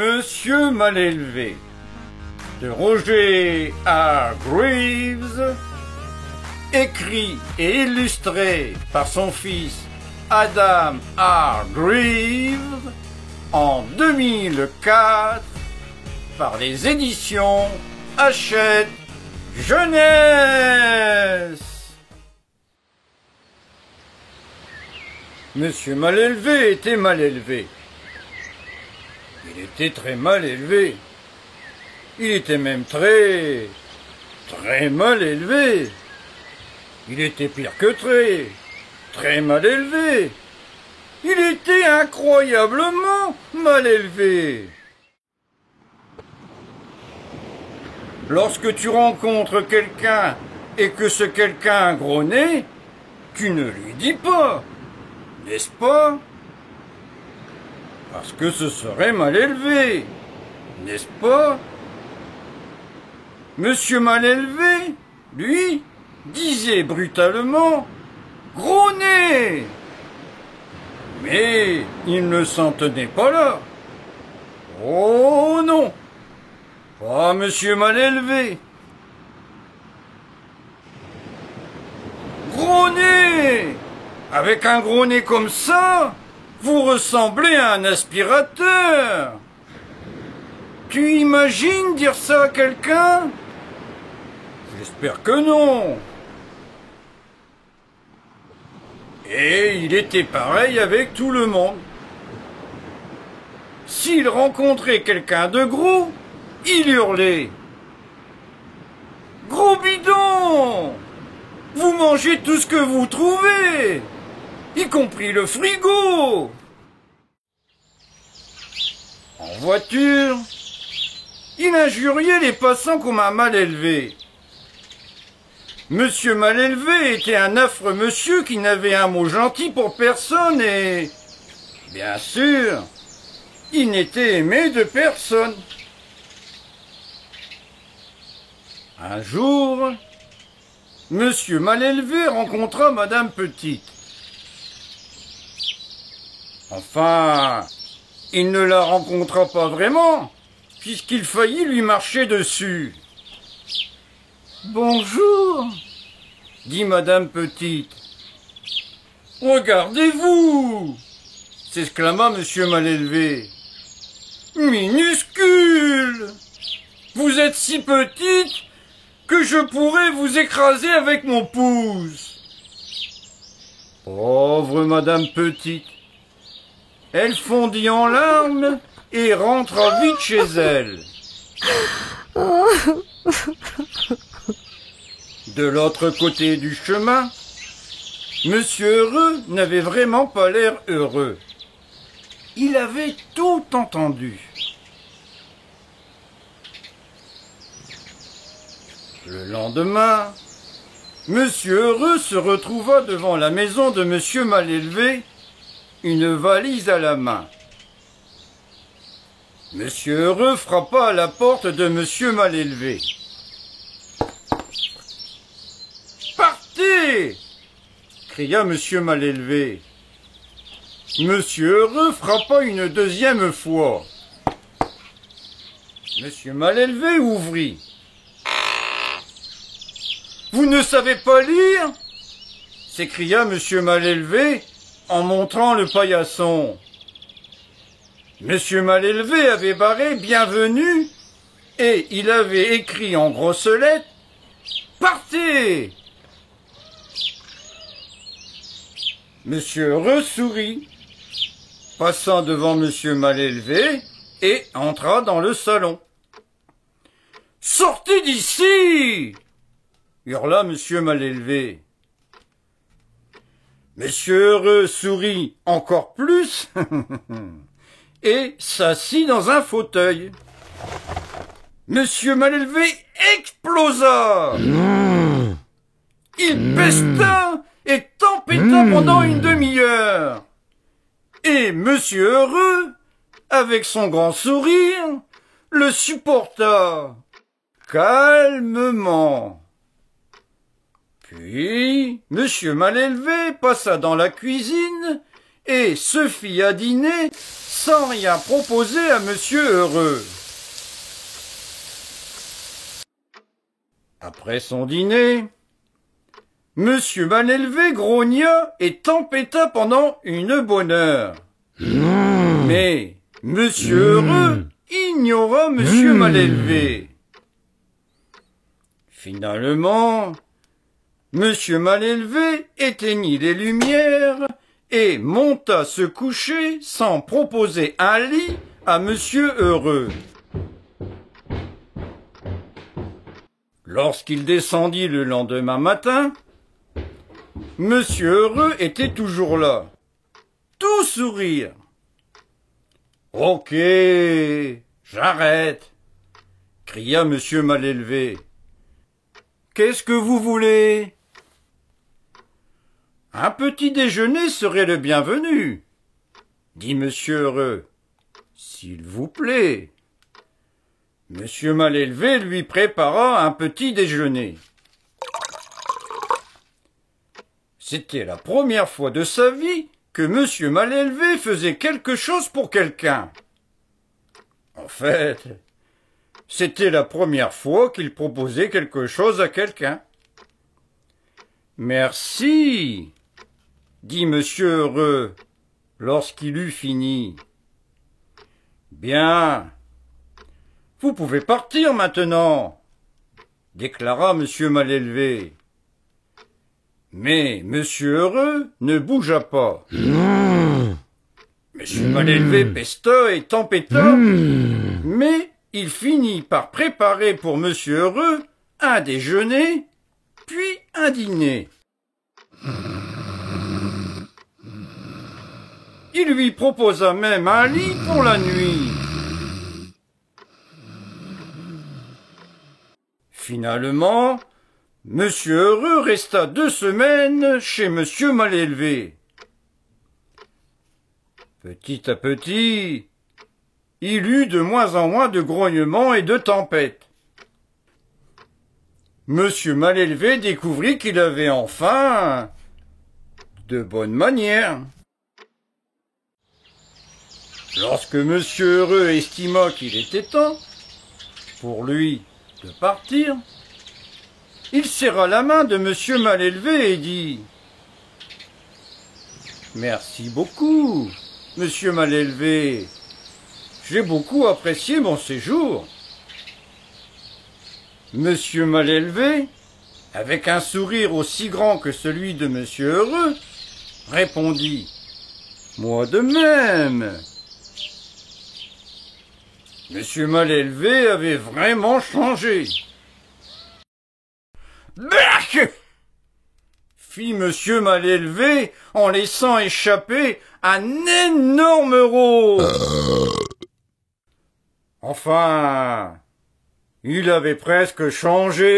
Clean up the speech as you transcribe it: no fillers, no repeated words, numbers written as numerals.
Monsieur mal élevé de Roger Hargreaves, écrit et illustré par son fils Adam Hargreaves en 2004 par les éditions Hachette Jeunesse. Monsieur mal élevé était mal élevé. Il était très mal élevé. Il était même très mal élevé. Il était pire que très mal élevé. Il était incroyablement mal élevé. Lorsque tu rencontres quelqu'un et que ce quelqu'un a un gros nez, tu ne lui dis pas, n'est-ce pas? Parce que ce serait mal élevé, n'est-ce pas? Monsieur mal élevé, lui, disait brutalement « Gros nez !» Mais il ne s'en tenait pas là. Oh non, pas monsieur mal élevé. Gros nez! Avec un gros nez comme ça, vous ressemblez à un aspirateur. Tu imagines dire ça à quelqu'un? J'espère que non. Et il était pareil avec tout le monde. S'il rencontrait quelqu'un de gros, il hurlait « Gros bidon! Vous mangez tout ce que vous trouvez, y compris le frigo !» En voiture, il injuriait les passants comme un mal élevé. Monsieur mal élevé était un affreux monsieur qui n'avait un mot gentil pour personne et, bien sûr, il n'était aimé de personne. Un jour, monsieur mal élevé rencontra madame Petite. Enfin, il ne la rencontra pas vraiment, puisqu'il faillit lui marcher dessus. « Bonjour !» dit madame Petite. « Regardez-vous !» s'exclama monsieur mal élevé. « Minuscule! Vous êtes si petite que je pourrais vous écraser avec mon pouce. » Pauvre madame Petite. Elle fondit en larmes et rentra vite chez elle. De l'autre côté du chemin, Monsieur Heureux n'avait vraiment pas l'air heureux. Il avait tout entendu. Le lendemain, Monsieur Heureux se retrouva devant la maison de Monsieur mal élevé, une valise à la main. Monsieur Heureux frappa à la porte de Monsieur mal élevé. « Partez !» cria Monsieur mal élevé. Monsieur Heureux frappa une deuxième fois. Monsieur mal élevé ouvrit. « Vous ne savez pas lire ?» s'écria Monsieur mal élevé en montrant le paillasson. Monsieur mal élevé avait barré « Bienvenue » et il avait écrit en grosses lettres « Partez !» Monsieur Heureux sourit, passant devant Monsieur mal élevé et entra dans le salon. « Sortez d'ici !» hurla Monsieur mal élevé. Monsieur Heureux sourit encore plus et s'assit dans un fauteuil. Monsieur mal élevé explosa. Il pesta et tempêta pendant une demi-heure. Et Monsieur Heureux, avec son grand sourire, le supporta calmement. Puis, Monsieur mal élevé passa dans la cuisine et se fit à dîner sans rien proposer à Monsieur Heureux. Après son dîner, Monsieur Malélevé grogna et tempêta pendant une bonne heure. Mais Monsieur Heureux ignora Monsieur Malélevé. Finalement, Monsieur Malélevé éteignit les lumières et monta se coucher sans proposer un lit à Monsieur Heureux. Lorsqu'il descendit le lendemain matin, Monsieur Heureux était toujours là, tout sourire. « Ok, j'arrête !» cria Monsieur Malélevé. « Qu'est-ce que vous voulez ?»« Un petit déjeuner serait le bienvenu, » dit Monsieur Heureux. « S'il vous plaît. » Monsieur Malélevé lui prépara un petit déjeuner. C'était la première fois de sa vie que Monsieur Malélevé faisait quelque chose pour quelqu'un. En fait, c'était la première fois qu'il proposait quelque chose à quelqu'un. « Merci, » dit Monsieur Heureux lorsqu'il eut fini. « Bien, vous pouvez partir maintenant, » déclara Monsieur Malélevé. Mais Monsieur Heureux ne bougea pas. Monsieur Malélevé pesta et tempêta, mais il finit par préparer pour Monsieur Heureux un déjeuner, puis un dîner. Il lui proposa même un lit pour la nuit. Finalement, Monsieur Heureux resta 2 semaines chez Monsieur Malélevé. Petit à petit, il eut de moins en moins de grognements et de tempêtes. Monsieur Malélevé découvrit qu'il avait enfin de bonnes manières. Lorsque Monsieur Heureux estima qu'il était temps pour lui de partir, il serra la main de Monsieur Malélevé et dit « Merci beaucoup, Monsieur Malélevé. J'ai beaucoup apprécié mon séjour. » Monsieur Malélevé, avec un sourire aussi grand que celui de Monsieur Heureux, répondit « Moi de même. » Monsieur Malélevé avait vraiment changé. « Berk !» fit Monsieur Malélevé en laissant échapper un énorme rot. Enfin, il avait presque changé.